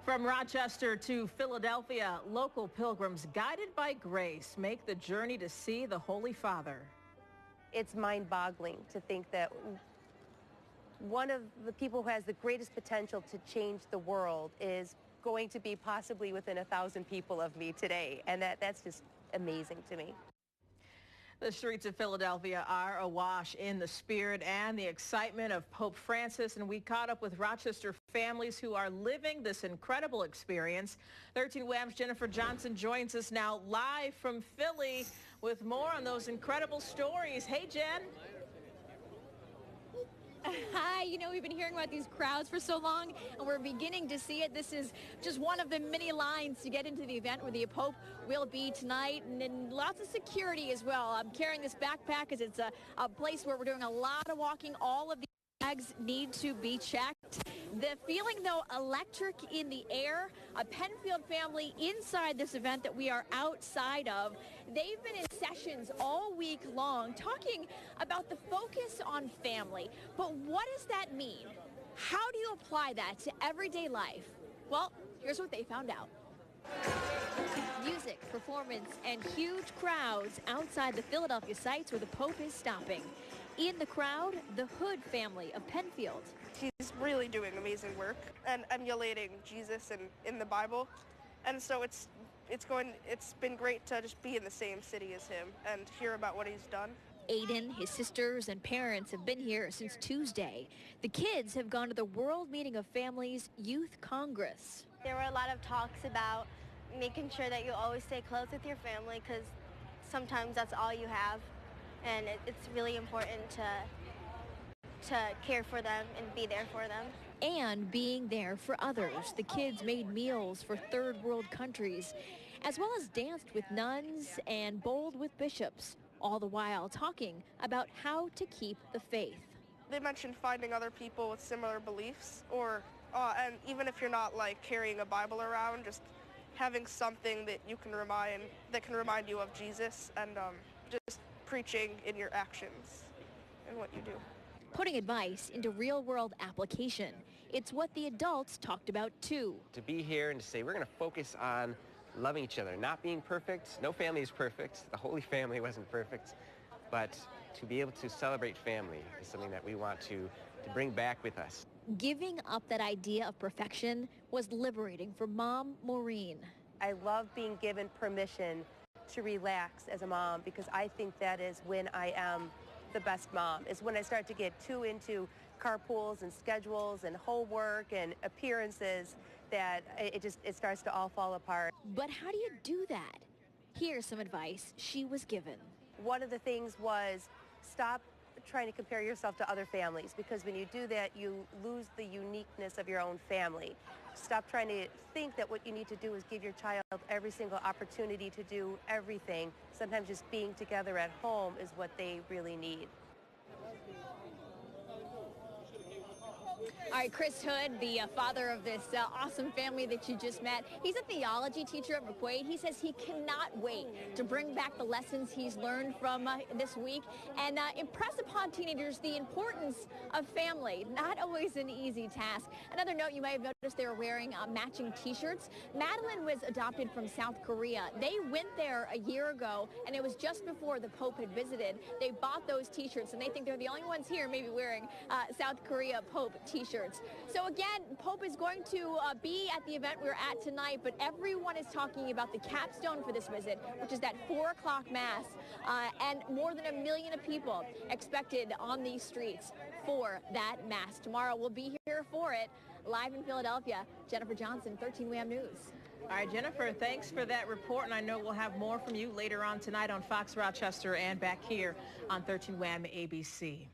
From Rochester to Philadelphia, local pilgrims guided by grace make the journey to see the Holy Father. It's mind-boggling to think that one of the people who has the greatest potential to change the world is going to be possibly within 1,000 people of me today, and that's just amazing to me. The streets of Philadelphia are awash in the spirit and the excitement of Pope Francis, and we caught up with Rochester families who are living this incredible experience. 13 Wham's Jennifer Johnson joins us now live from Philly with more on those incredible stories. Hey, Jen. Hi, we've been hearing about these crowds for so long, and we're beginning to see it. This is just one of the many lines to get into the event where the Pope will be tonight, and then lots of security as well. I'm carrying this backpack because it's a place where we're doing a lot of walking. All of the bags need to be checked. The feeling, though, electric in the air. A Penfield family inside this event that we are outside of. They've been in sessions all week long talking about the focus on family. But what does that mean? How do you apply that to everyday life? Well, here's what they found out. Music, performance, and huge crowds outside the Philadelphia sites where the Pope is stopping. In the crowd, the Hood family of Penfield. He's really doing amazing work and emulating Jesus in the Bible. And so it's been great to just be in the same city as him and hear about what he's done. Aidan, his sisters, and parents have been here since Tuesday. The kids have gone to the World Meeting of Families Youth Congress. There were a lot of talks about making sure that you always stay close with your family because sometimes that's all you have. And it's really important to care for them and be there for them. And being there for others. The kids made meals for third world countries, as well as danced with nuns and bowled with bishops, all the while talking about how to keep the faith. They mentioned finding other people with similar beliefs, and even if you're not like carrying a Bible around, just having something that can remind you of Jesus, and just preaching in your actions and what you do. Putting advice into real-world application. It's what the adults talked about too. To be here and to say we're going to focus on loving each other, not being perfect. No family is perfect. The Holy Family wasn't perfect. But to be able to celebrate family is something that we want to bring back with us. Giving up that idea of perfection was liberating for Mom Maureen. I love being given permission to relax as a mom, because I think that is when I am the best mom, is when I start to get too into carpools and schedules and homework and appearances that it starts to all fall apart. But how do you do that? Here's some advice she was given. One of the things was stop trying to compare yourself to other families, because when you do that, you lose the uniqueness of your own family. Stop trying to think that what you need to do is give your child every single opportunity to do everything. Sometimes just being together at home is what they really need. All right, Chris Hood, the father of this awesome family that you just met, he's a theology teacher at McQuaid. He says he cannot wait to bring back the lessons he's learned from this week and impress upon teenagers the importance of family. Not always an easy task. Another note, you may have noticed they were wearing matching T-shirts. Madeline was adopted from South Korea. They went there a year ago, and it was just before the Pope had visited. They bought those T-shirts, and they think they're the only ones here maybe wearing South Korea Pope T-shirts. So again, Pope is going to be at the event we're at tonight, but everyone is talking about the capstone for this visit, which is that 4 o'clock Mass, and more than 1 million of people expected on these streets for that Mass. Tomorrow we'll be here for it. Live in Philadelphia, Jennifer Johnson, 13 Wham News. All right, Jennifer, thanks for that report, and I know we'll have more from you later on tonight on Fox Rochester and back here on 13 Wham ABC.